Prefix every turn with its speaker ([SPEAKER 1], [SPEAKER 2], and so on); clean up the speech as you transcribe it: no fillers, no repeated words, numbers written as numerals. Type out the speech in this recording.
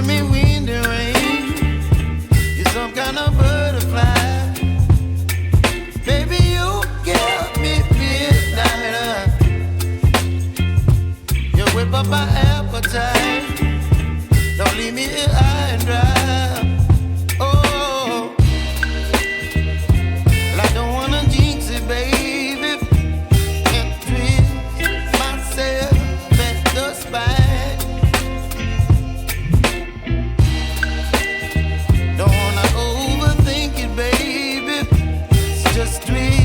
[SPEAKER 1] give me wind and rain. You're some kind of butterfly. Baby, you give me midnight. You whip up my appetite.